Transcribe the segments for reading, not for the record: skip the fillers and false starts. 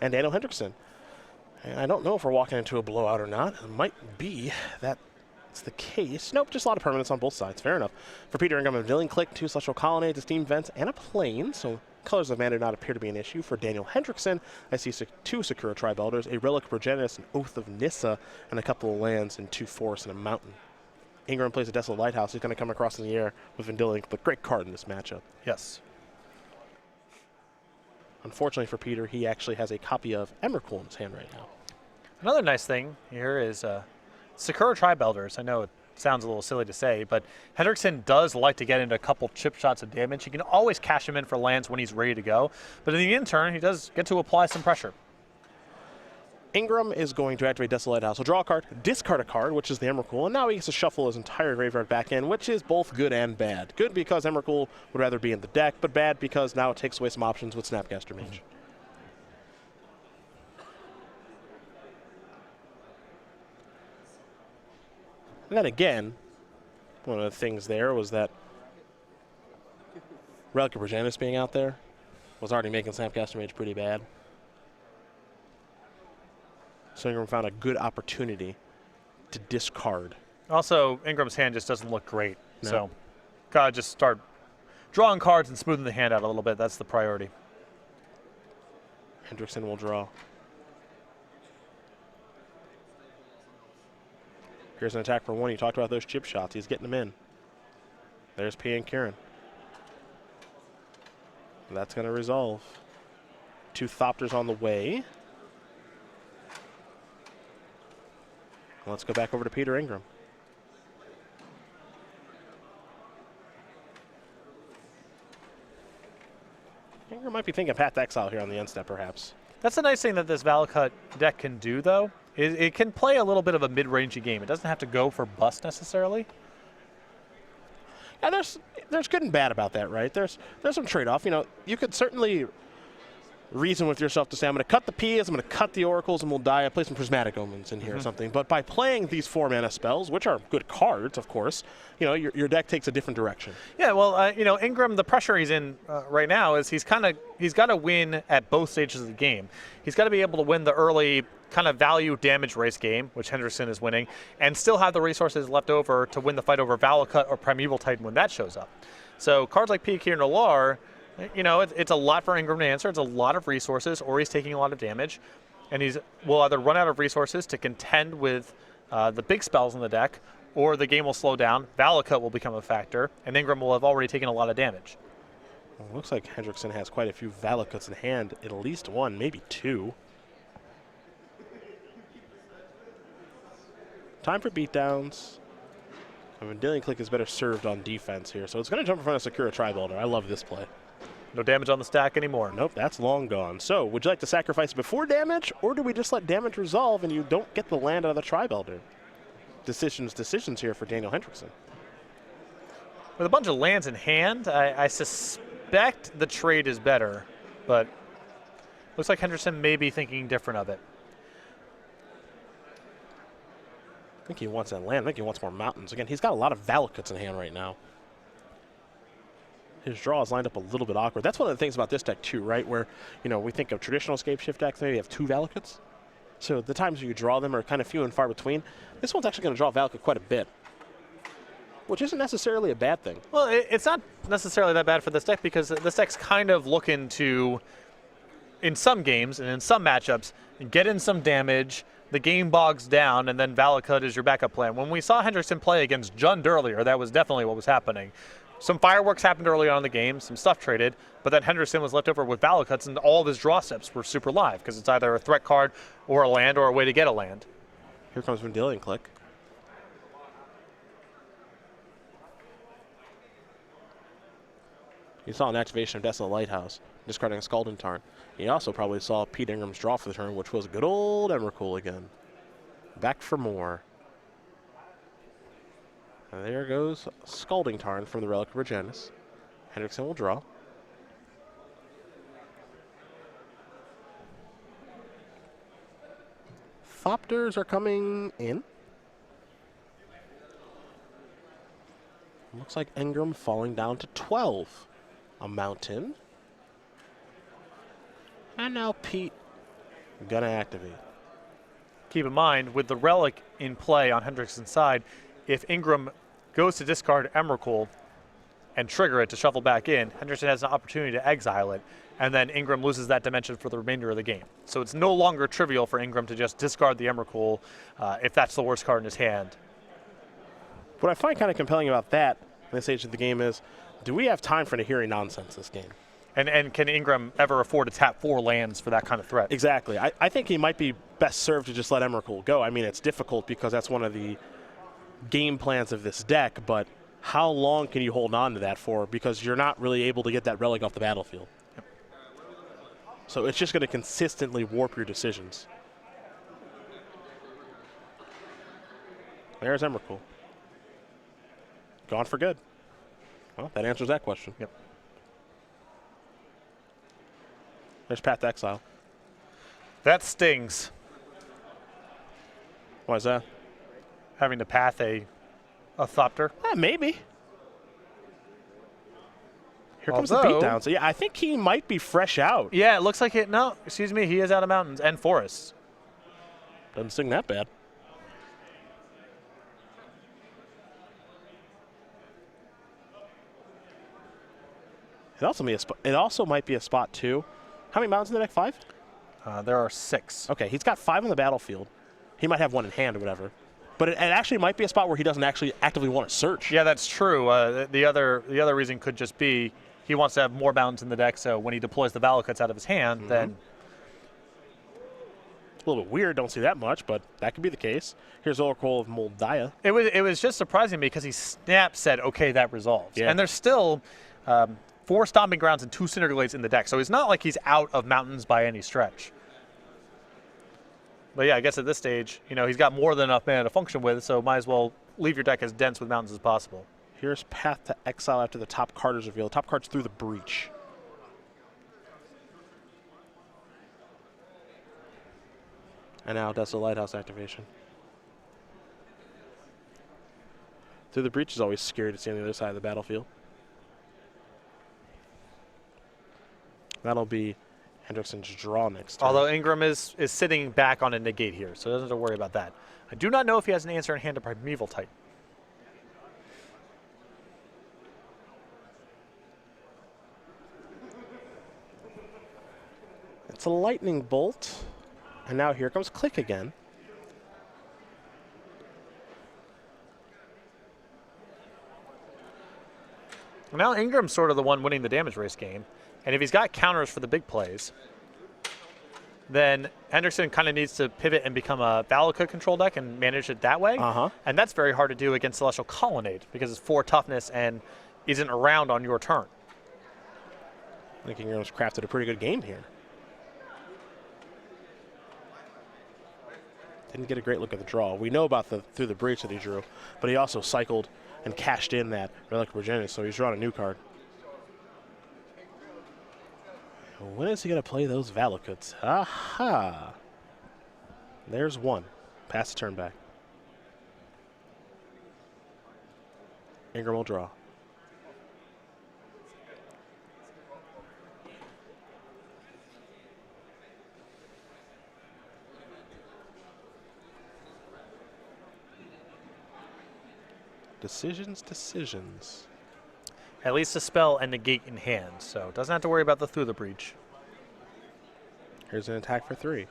and Daniel Hendrickson. And I don't know if we're walking into a blowout or not. It might be that's the case. Nope, just a lot of permanents on both sides. Fair enough. For Peter Ingram, a Villian Click, 2 Celestial Colonnades, a Steam Vents, and a Plane. So colors of mana do not appear to be an issue. For Daniel Hendrickson, I see 2 Sakura Tribe Elders, a Relic of Progenitus, an Oath of Nissa, and a couple of lands and 2 forests and a mountain. Ingram plays a Desolate Lighthouse. He's going to come across in the air with Vendilion, but great card in this matchup. Yes. Unfortunately for Peter, he actually has a copy of Emrakul in his hand right now. Another nice thing here is Sakura Tribe Elders. I know it sounds a little silly to say, but Hendrickson does like to get into a couple chip shots of damage. He can always cash him in for lands when he's ready to go, but in the turn, he does get to apply some pressure. Ingram is going to activate Desolate Lighthouse. He'll draw a card, discard a card, which is the Emrakul, and now he gets to shuffle his entire graveyard back in, which is both good and bad. Good because Emrakul would rather be in the deck, but bad because now it takes away some options with Snapcaster Mage. And then again, one of the things there was that Relic of Progenitus being out there was already making Snapcaster Mage pretty bad. So Ingram found a good opportunity to discard. Also, Ingram's hand just doesn't look great, No. so gotta just start drawing cards and smoothing the hand out a little bit. That's the priority. Hendrickson will draw. Here's an attack for 1. You talked about those chip shots. He's getting them in. There's P and Kieran. That's going to resolve. 2 Thopters on the way. Let's go back over to Peter Ingram. Ingram might be thinking Path to Exile here on the end step, perhaps. That's the nice thing that this Valakut deck can do, though. It can play a little bit of a mid-rangey game. It doesn't have to go for bust necessarily. Yeah, there's good and bad about that, right? There's some trade-off. You know, you could certainly reason with yourself to say, I'm going to cut the Ps, I'm going to cut the Oracles, and we'll die. I play some Prismatic Omens in here or something. But by playing these 4-mana spells, which are good cards, of course, you know, your deck takes a different direction. Yeah, well, you know, Ingram, the pressure he's in right now is he's got to win at both stages of the game. He's got to be able to win the early kind of value damage race game, which Hendrickson is winning, and still have the resources left over to win the fight over Valakut or Primeval Titan when that shows up. So cards like P. Kier Nalar, you know, it's a lot for Ingram to answer. It's a lot of resources, or he's taking a lot of damage, and will either run out of resources to contend with the big spells in the deck, or the game will slow down. Valakut will become a factor, and Ingram will have already taken a lot of damage. Well, looks like Hendrickson has quite a few Valakuts in hand, at least 1, maybe 2. Time for beatdowns. I mean, Vendilion Click is better served on defense here, so it's going to jump in front of Sakura Tribe Elder. I love this play. No damage on the stack anymore. Nope, that's long gone. So, would you like to sacrifice before damage, or do we just let damage resolve and you don't get the land out of the Tribe Elder? Decisions here for Daniel Hendrickson. With a bunch of lands in hand, I suspect the trade is better, but looks like Hendrickson may be thinking different of it. I think he wants that land. I think he wants more mountains. Again, he's got a lot of Valakuts in hand right now. His draw is lined up a little bit awkward. That's one of the things about this deck too, right? Where, you know, we think of traditional Escape Shift decks, maybe have 2 Valakuts. So the times you draw them are kind of few and far between. This one's actually going to draw Valakut quite a bit, which isn't necessarily a bad thing. Well, it's not necessarily that bad for this deck because this deck's kind of looking to, in some games and in some matchups, get in some damage, the game bogs down, and then Valakut is your backup plan. When we saw Hendrickson play against Jund earlier, that was definitely what was happening. Some fireworks happened early on in the game, some stuff traded, but then Hendrickson was left over with Valakuts, and all of his draw steps were super live because it's either a threat card or a land or a way to get a land. Here comes Vendilion Click. You saw an activation of Desolate Lighthouse, discarding a Scalding Tarn. You also probably saw Pete Ingram's draw for the turn, which was good old Emrakul again. Back for more. And there goes Scalding Tarn from the Relic of Progenitus. Hendrickson will draw. Thopters are coming in. Looks like Ingram falling down to 12. A mountain. And now Pete Gonna activate. Keep in mind, with the Relic in play on Hendrickson's side, if Ingram goes to discard Emrakul and trigger it to shuffle back in, Hendrickson has an opportunity to exile it, and then Ingram loses that dimension for the remainder of the game. So it's no longer trivial for Ingram to just discard the Emrakul if that's the worst card in his hand. What I find kind of compelling about that in this stage of the game is, do we have time for Nahiri nonsense this game? And can Ingram ever afford to tap 4 lands for that kind of threat? Exactly. I think he might be best served to just let Emrakul go. I mean, it's difficult because that's one of the game plans of this deck, but how long can you hold on to that for? Because you're not really able to get that Relic off the battlefield. Yep. So it's just going to consistently warp your decisions. There's Emrakul. Gone for good. Well, that answers that question. Yep. There's Path to Exile. That stings. Why is that? Having to path a Thopter. Maybe. Here comes the Although- beatdown. So yeah, I think he might be fresh out. Yeah, it looks like it. No, excuse me, he is out of mountains and forests. Doesn't sing that bad. It also might be a spot too. How many mountains in the deck? 5? There are 6. Okay, he's got 5 on the battlefield. He might have 1 in hand or whatever. But it actually might be a spot where he doesn't actually actively want to search. Yeah, that's true. The other reason could just be he wants to have more mountains in the deck, so when he deploys the Valakuts out of his hand, then A little bit weird, don't see that much, but that could be the case. Here's Oracle of Moldiah. it was just surprising because he snap said, okay, that resolves. Yeah. And there's still 4 Stomping Grounds and 2 Cinderglades in the deck, so it's not like he's out of mountains by any stretch. But yeah, I guess at this stage, he's got more than enough mana to function with, so might as well leave your deck as dense with mountains as possible. Here's Path to Exile after the top card is revealed. Top card's Through the Breach. And now that's the Lighthouse activation. Through the Breach is always scary to see on the other side of the battlefield. That'll be Hendrickson's draw next turn. Although Ingram is sitting back on a negate here, so he doesn't have to worry about that. I do not know if he has an answer in hand to Primeval Titan. It's a Lightning Bolt. And now here comes Click again. Now Ingram's sort of the one winning the damage race game. And if he's got counters for the big plays, then Hendrickson kind of needs to pivot and become a Valakut control deck and manage it that way. And that's very hard to do against Celestial Colonnade because it's 4 toughness and isn't around on your turn. I think Ingram's crafted a pretty good game here. Didn't get a great look at the draw. We know about the Through the Breach that he drew, but he also cycled and cashed in that Relic of Regenesis, so he's drawn a new card. When is he going to play those Valakuts? Aha! There's one. Pass the turn back. Ingram will draw. Decisions. At least a spell and negate in hand, so doesn't have to worry about the Through the Breach. Here's an attack for 3.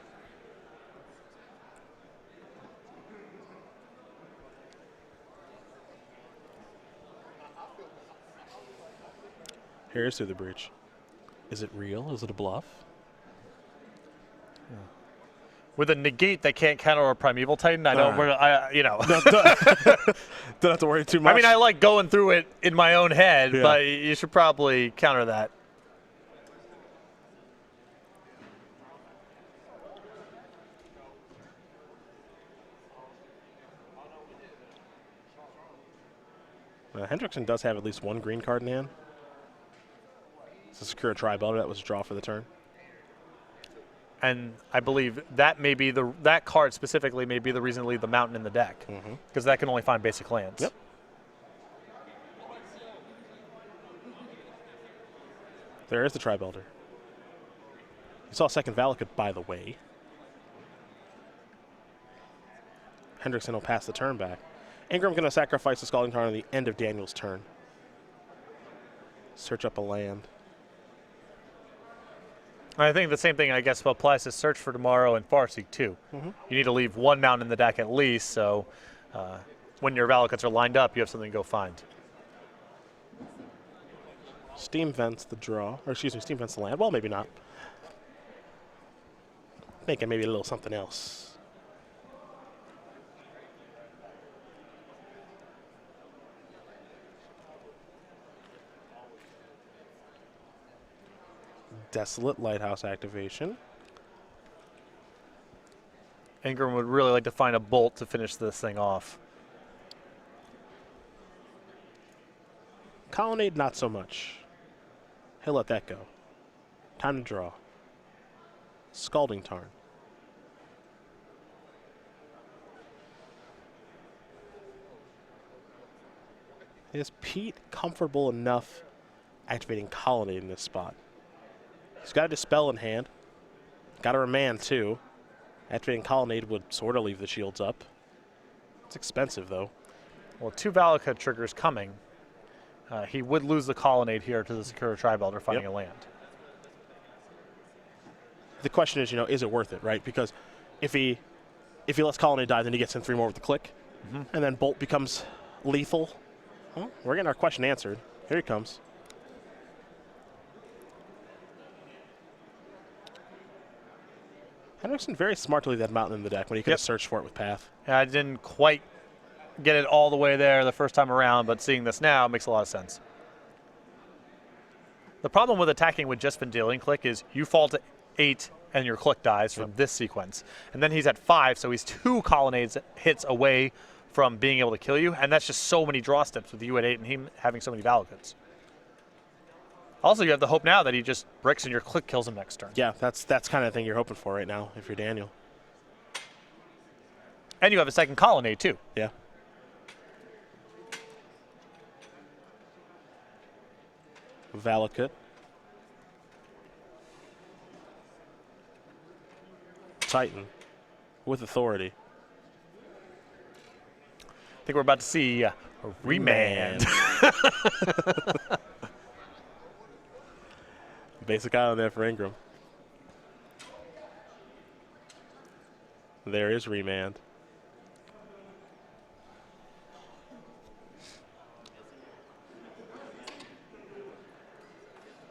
Here's Through the Breach. Is it real? Is it a bluff? With a negate that can't counter a Primeval Titan, I don't, Don't have to worry too much. I mean, I like going through it in my own head, but you should probably counter that. Hendrickson does have at least 1 green card in hand. It's a Secure Tri-Belter. That was a draw for the turn. And I believe that may be that card specifically may be the reason to leave the mountain in the deck, because that can only find basic lands. Yep. There is the Tri-Belter. You saw a second Valakut, by the way. Hendrickson will pass the turn back. Ingram going to sacrifice the Scalding Tarn at the end of Daniel's turn. Search up a land. I think the same thing, I guess, applies to Search for Tomorrow and Farseek, too. You need to leave one mountain in the deck at least, so when your Valakuts are lined up, you have something to go find. Steam Vents the draw, or excuse me, Steam Vents the land. Well, maybe not. Making maybe a little something else. Desolate Lighthouse activation. Ingram would really like to find a bolt to finish this thing off. Colonnade, not so much. He'll let that go. Time to draw. Scalding Tarn. Is Pete comfortable enough activating Colonnade in this spot? He's got a Dispel in hand. Got a Remand, too. Activating Colonnade would sort of leave the shields up. It's expensive, though. Well, 2 Valakut triggers coming. He would lose the Colonnade here to the Sakura Tribe Elder finding a land. The question is, is it worth it, right? Because if he lets Colonnade die, then he gets in 3 more with the click. And then Bolt becomes lethal. Well, we're getting our question answered. Here he comes. Hendrickson very smart to leave that mountain in the deck when he could have searched for it with Path. Yeah, I didn't quite get it all the way there the first time around, but seeing this now makes a lot of sense. The problem with attacking with just Vendilion Click is you fall to 8 and your click dies from this sequence. And then he's at 5, so he's 2 Colonnades hits away from being able to kill you, and that's just so many draw steps with you at 8 and him having so many Valakuts. Also, you have the hope now that he just bricks and your click kills him next turn. Yeah, that's kind of the thing you're hoping for right now if you're Daniel. And you have a second Colonnade, too. Yeah. Valakut. Titan with authority. I think we're about to see a remand. Basic island there for Ingram. There is remand.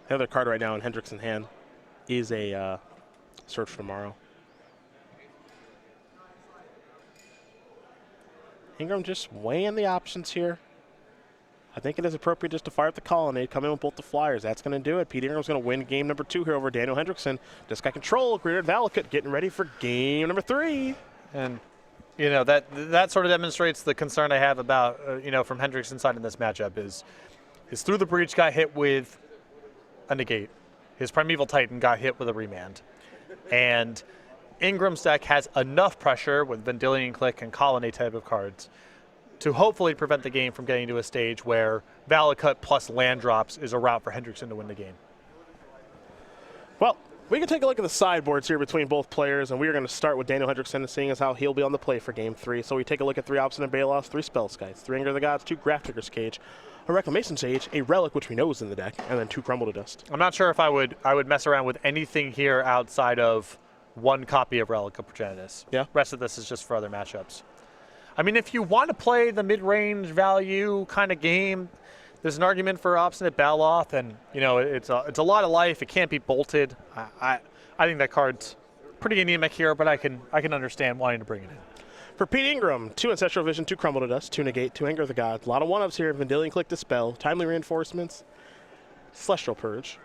The other card right now in Hendrickson's hand is a Search for Tomorrow. Ingram just weighing the options here. I think it is appropriate just to fire up the Colonnade, come in with both the Flyers. That's going to do it. Pete Ingram's going to win game number 2 here over Daniel Hendrickson. Just got control, created Valakut, getting ready for game number 3. And, that sort of demonstrates the concern I have about, from Hendrickson's side in this matchup is Through the Breach got hit with a negate. His Primeval Titan got hit with a remand. And Ingram's deck has enough pressure with Vendilion Click and Colonnade type of cards to hopefully prevent the game from getting to a stage where Valakut plus land drops is a route for Hendrickson to win the game. Well, we can take a look at the sideboards here between both players, and we are going to start with Daniel Hendrickson and seeing as how he'll be on the play for game 3. So we take a look at 3 Obstinate Balos, 3 Spell Skies, 3 Anger of the Gods, 2 Graph Digger's Cage, a Reclamation Sage, a Relic, which we know is in the deck, and then 2 Crumble to Dust. I'm not sure if I would mess around with anything here outside of 1 copy of Relic of Progenitus. Yeah. Rest of this is just for other matchups. I mean, if you want to play the mid-range value kind of game, there's an argument for Obstinate Baloth, and it's a lot of life. It can't be bolted. I think that card's pretty anemic here, but I can understand wanting to bring it in. For Pete Ingram, 2 Ancestral Vision, 2 Crumble to Dust, 2 Negate, 2 Anger of the Gods. A lot of 1-ups here. Vendilion Click, Dispel, Timely Reinforcements, Celestial Purge,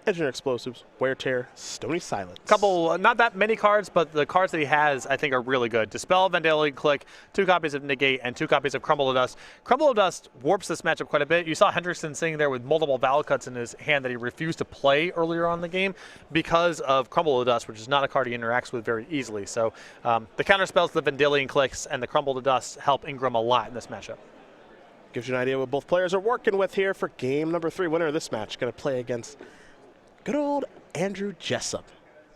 Engineer Explosives, Wear Tear, Stony Silence. Couple, not that many cards, but the cards that he has, I think, are really good. Dispel, Vendilion Click, 2 copies of Negate, and 2 copies of Crumble to Dust. Crumble to Dust warps this matchup quite a bit. You saw Hendrickson sitting there with multiple Valakuts in his hand that he refused to play earlier on in the game because of Crumble to Dust, which is not a card he interacts with very easily. So the counter spells, the Vendilion Clicks, and the Crumble to Dust help Ingram a lot in this matchup. Gives you an idea what both players are working with here for game number 3. Winner of this match going to play against good old Andrew Jessup.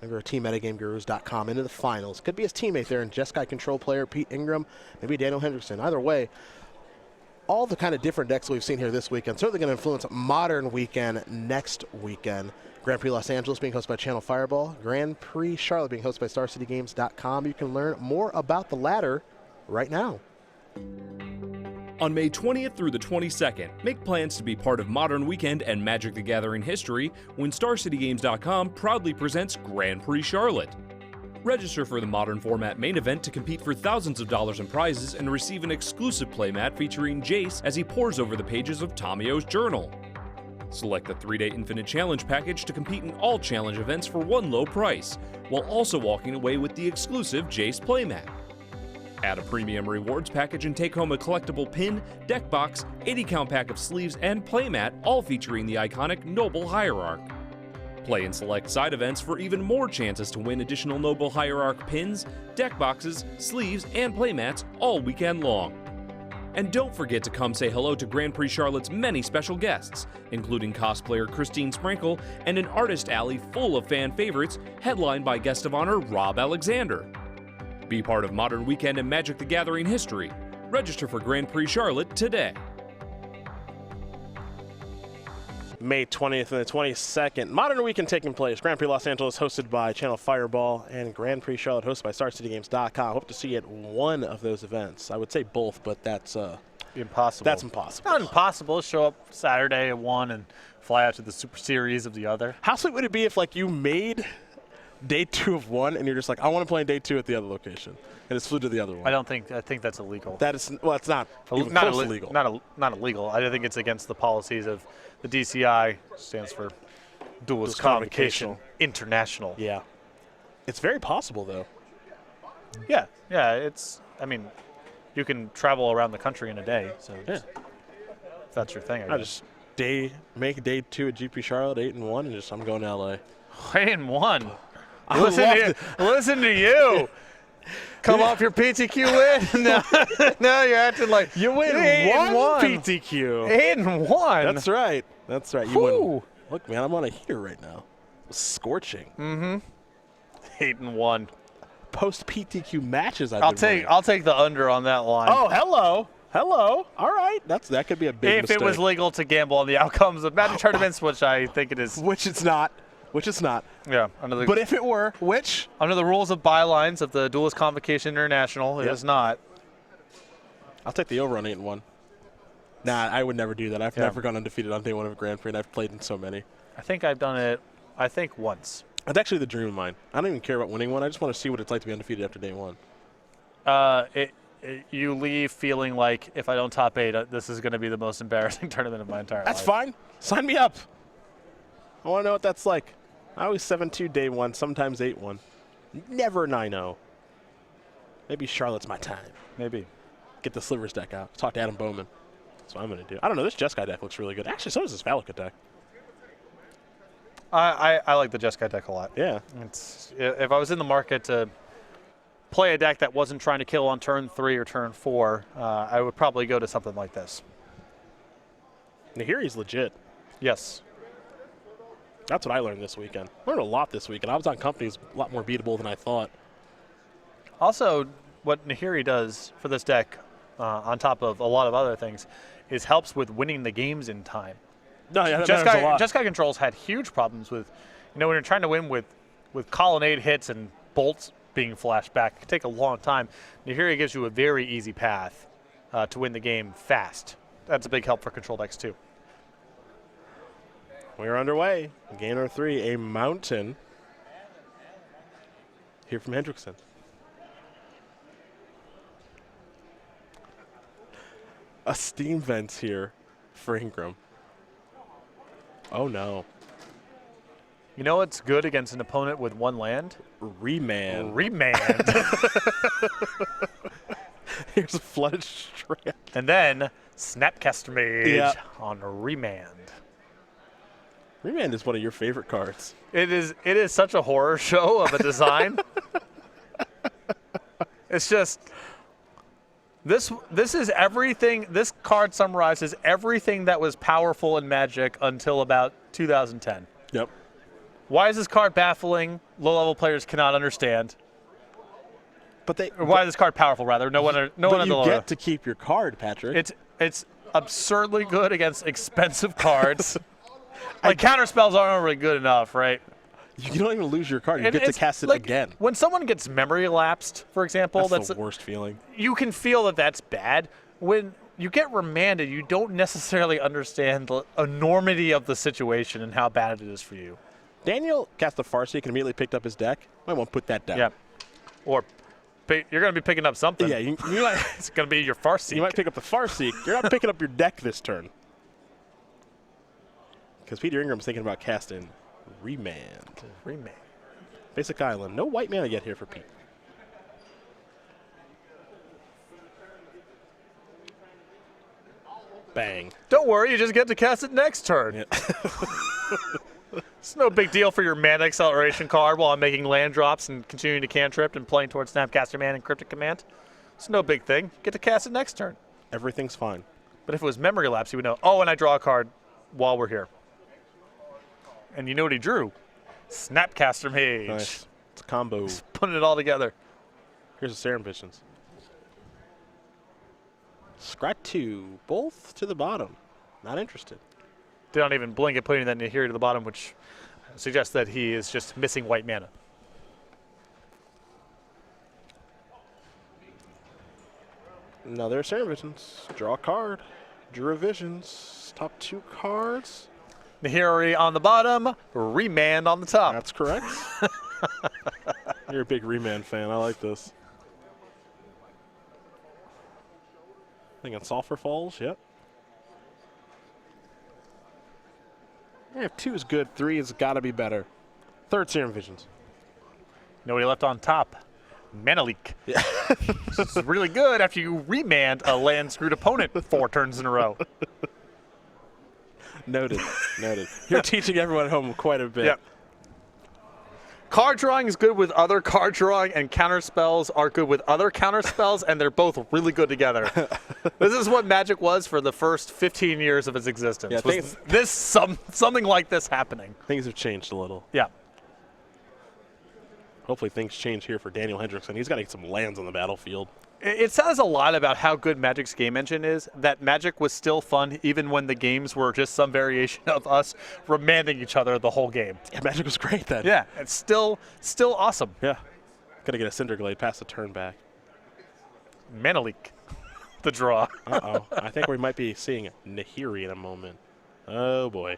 Remember, teammetagameGurus.com into the finals. Could be his teammate there in Jeskai control player Pete Ingram, maybe Daniel Hendrickson. Either way, all the kind of different decks we've seen here this weekend certainly going to influence Modern Weekend next weekend. Grand Prix Los Angeles being hosted by Channel Fireball. Grand Prix Charlotte being hosted by StarCityGames.com. You can learn more about the latter right now. On May 20th through the 22nd, make plans to be part of Modern Weekend and Magic the Gathering history when StarCityGames.com proudly presents Grand Prix Charlotte. Register for the Modern Format main event to compete for thousands of dollars in prizes and receive an exclusive playmat featuring Jace as he pores over the pages of Tomio's journal. Select the 3-day Infinite Challenge package to compete in all challenge events for one low price, while also walking away with the exclusive Jace playmat. Add a premium rewards package and take home a collectible pin, deck box, 80-count pack of sleeves, and playmat, all featuring the iconic Noble HIERARCH. Play in select side events for even more chances to win additional Noble HIERARCH pins, deck boxes, sleeves, and playmats all weekend long. And don't forget to come say hello to Grand Prix Charlotte's many special guests, including cosplayer Christine Sprinkle and an artist alley full of fan favorites, headlined by guest of honor Rob Alexander. Be part of Modern Weekend and Magic the Gathering history. Register for Grand Prix Charlotte today. May 20th and the 22nd. Modern Weekend taking place. Grand Prix Los Angeles hosted by Channel Fireball and Grand Prix Charlotte hosted by StarCityGames.com. Hope to see you at one of those events. I would say both, but that's impossible. That's impossible. Not impossible. Show up Saturday at one and fly out to the Super Series of the other. How sweet would it be if like you made day 2 of one and you're just like, I want to play day 2 at the other location, and it's flew to the other one? I think that's illegal. That is, well, it's not even not close to legal. Not illegal. I think it's against the policies of the DCI, stands for Duelist Convocation International. Yeah. It's very possible, though. Yeah, it's, I mean, you can travel around the country in a day, so if that's your thing, I guess. Just make day 2 at GP Charlotte 8-1, and just I'm going to LA. 8-1. Listen to you. Come off your PTQ win. now you're acting like you win 1 PTQ. 8-1. That's right. That's right. You win. Look, man, I'm on a heater right now. Scorching. 8-1. Post PTQ matches. I'll take the under on that line. Oh, hello. All right. That could be a big mistake. If it was legal to gamble on the outcomes of Magic tournaments, which I think it is. Which it's not. Yeah. But if it were, under the rules of bylines of the Duelist Convocation International, it is not. I'll take the over on 8-1. Nah, I would never do that. I've never gone undefeated on day 1 of a Grand Prix, and I've played in so many. I think I've done it, once. It's actually the dream of mine. I don't even care about winning one. I just want to see what it's like to be undefeated after day 1. You leave feeling like if I don't top 8, this is going to be the most embarrassing tournament of my entire life. That's fine. Sign me up. I want to know what that's like. I always 7-2 day 1, sometimes 8-1. Never 9-0. Maybe Charlotte's my time. Maybe. Get the Slivers deck out. Talk to Adam Bowman. That's what I'm going to do. I don't know. This Jeskai deck looks really good. Actually, so does this Valakut deck. I like the Jeskai deck a lot. Yeah. If I was in the market to play a deck that wasn't trying to kill on turn 3 or turn 4, I would probably go to something like this. Nahiri's legit. Yes. That's what I learned this weekend. Learned a lot this weekend. I was on companies a lot more beatable than I thought. Also, what Nahiri does for this deck, on top of a lot of other things, is helps with winning the games in time. No, yeah, that matters a lot. Jeskai Control's had huge problems with, when you're trying to win with colonnade hits and bolts being flashed back. It can take a long time. Nahiri gives you a very easy path to win the game fast. That's a big help for control decks, too. We're underway. Game number 3, a mountain. Here from Hendrickson. A steam vent here for Ingram. Oh, no. You know what's good against an opponent with 1 land? Remand. Here's a Flooded Strand. And then Snapcaster Mage on Remand. Remand is one of your favorite cards. It is such a horror show of a design. It's just this is everything. This card summarizes everything that was powerful in Magic until about 2010. Yep. Why is this card baffling? low-level players cannot understand. But Or why this card powerful, rather. No one on the you low. get to keep your card, Patrick. It's absurdly good against expensive cards. Like counter spells aren't really good enough, right? You don't even lose your card. You get to cast it again. When someone gets memory lapsed, for example, That's the worst feeling. You can feel that that's bad. When you get remanded, you don't necessarily understand the enormity of the situation and how bad it is for you. Daniel cast the Farseek and immediately picked up his deck. Might want to put that down. Yeah. Or you're going to be picking up something. Yeah, you might, it's going to be your Farseek. you might pick up the Farseek. You're not picking up your deck this turn. Because Peter Ingram's thinking about casting Remand. Remand. Basic Island. No white mana yet here for Pete. Bang. Don't worry, you just get to cast it next turn. Yeah. It's no big deal for your mana acceleration card while I'm making land drops and continuing to cantrip and playing towards Snapcaster Man and Cryptic Command. It's no big thing. Get to cast it next turn. Everything's fine. But if it was memory lapse, you would know, oh, and I draw a card while we're here. And you know what he drew? Snapcaster Mage. Nice. It's a combo. Just putting it all together. Here's the Serum Visions. Scrat 2. Both to the bottom. Not interested. They don't even blink at putting that Nahiri to the bottom, which suggests that he is just missing white mana. Another Serum Visions. Draw a card. Drew Visions. Top 2 cards. Nahiri on the bottom, Remand on the top. That's correct. You're a big Remand fan. I like this. I think on Sulfur Falls, yep. Yeah, if 2 is good, 3 has got to be better. Third Serum Visions. Nobody left on top. Manaleek. Yeah. This is really good after you remand a land-screwed opponent 4 turns in a row. Noted. Noted. You're teaching everyone at home quite a bit. Yep. Card drawing is good with other card drawing, and counter spells are good with other counter spells, and they're both really good together. This is what Magic was for the first 15 years of its existence. Yeah, Something like this happening. Things have changed a little. Yeah. Hopefully things change here for Daniel Hendrickson. He's got to get some lands on the battlefield. It says a lot about how good Magic's game engine is, that Magic was still fun even when the games were just some variation of us remanding each other the whole game. Yeah, Magic was great then. Yeah, it's still awesome. Yeah. Got to get a Cinderglade past the turn back. Manaleek, the draw. Uh-oh. I think we might be seeing Nahiri in a moment. Oh, boy.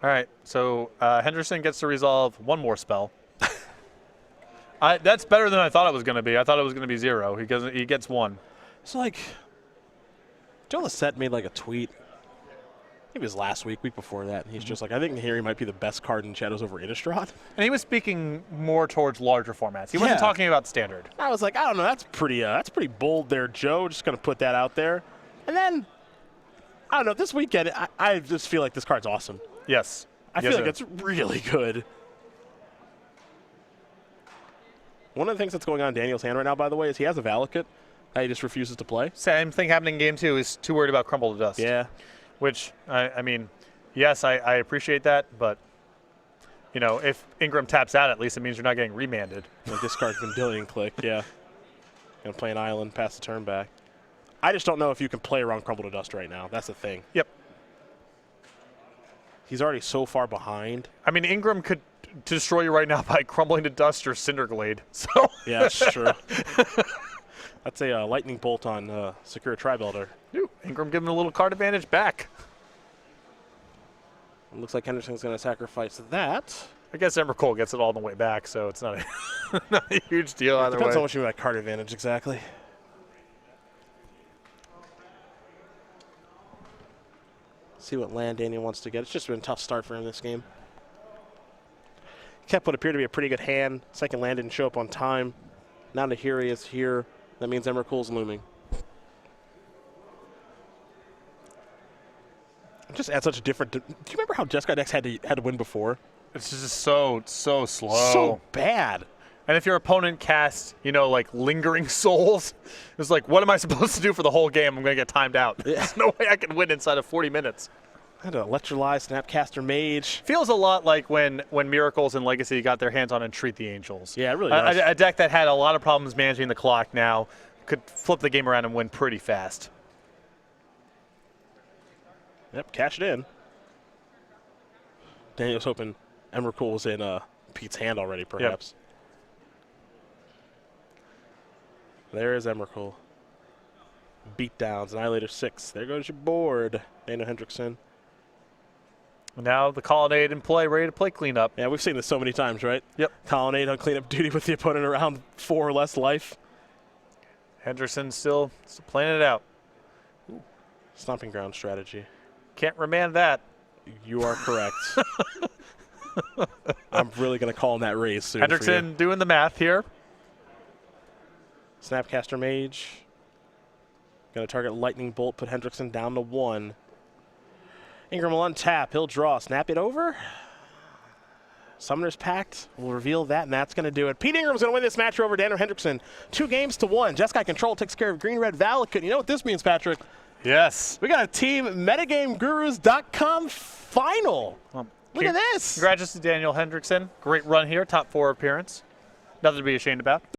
All right, so Hendrickson gets to resolve one more spell. That's better than I thought it was going to be. I thought it was going to be 0. He gets 1. It's like, Joe Lissette made like a tweet. I think it was last week before that. And he's just like, I think Nahiri might be the best card in Shadows over Innistrad. And he was speaking more towards larger formats. He wasn't talking about standard. I was like, I don't know, that's pretty bold there, Joe. Just going to put that out there. And then, I don't know, this weekend, I just feel like this card's awesome. Yes. I feel like it's really good. One of the things that's going on in Daniel's hand right now, by the way, is he has a Valakut that he just refuses to play. Same thing happening in game 2. He's too worried about Crumble to Dust. Yeah. Which, I mean, yes, I appreciate that, but, you know, if Ingram taps out, at least it means you're not getting remanded. Like this card's been billion click, yeah. Gonna play an island, pass the turn back. I just don't know if you can play around Crumble to Dust right now. That's the thing. Yep. He's already so far behind. I mean, Ingram could destroy you right now by crumbling to dust or Cinderglade. So yeah, that's true. That's a lightning bolt on Secure Tri-Builder. Ingram giving a little card advantage back. It looks like Henderson's going to sacrifice that. I guess Emrakul gets it all the way back, so it's not a, not a huge deal either way. Depends on what you mean by card advantage exactly. See what land Daniel wants to get. It's just been a tough start for him this game. Kept what appeared to be a pretty good hand. Second land didn't show up on time. Now Nahiri is here. That means Emrakul's looming. Just add such a different. Do you remember how Jeskai decks had to win before? It's just so slow. So bad. And if your opponent casts, you know, like Lingering Souls, it's like, what am I supposed to do for the whole game? I'm going to get timed out. Yeah. There's no way I can win inside of 40 minutes. Had to electrolyze Snapcaster Mage. Feels a lot like when Miracles and Legacy got their hands on Entreat the Angels. Yeah, it really does. A deck that had a lot of problems managing the clock now could flip the game around and win pretty fast. Yep, cash it in. Daniel's hoping Emrakul was in Pete's hand already, perhaps. Yep. There is Emrakul. Beatdowns, Annihilator 6. There goes your board, Daniel Hendrickson. Now the Colonnade in play, ready to play cleanup. Yeah, we've seen this so many times, right? Yep. Colonnade on cleanup duty with the opponent around 4 or less life. Hendrickson still playing it out. Ooh. Stomping ground strategy. Can't remand that. You are correct. I'm really going to call in that raise soon. Hendrickson doing the math here. Snapcaster Mage. Going to target Lightning Bolt, put Hendrickson down to 1. Ingram will untap. He'll draw. Snap it over. Summoner's Pact will reveal that, and that's going to do it. Pete Ingram's going to win this match over Daniel Hendrickson. 2-1. Jeskai Control takes care of Green-Red Valakut. You know what this means, Patrick? Yes. We got a Team MetaGameGurus.com final. Look at this. Congrats to Daniel Hendrickson. Great run here. Top 4 appearance. Nothing to be ashamed about.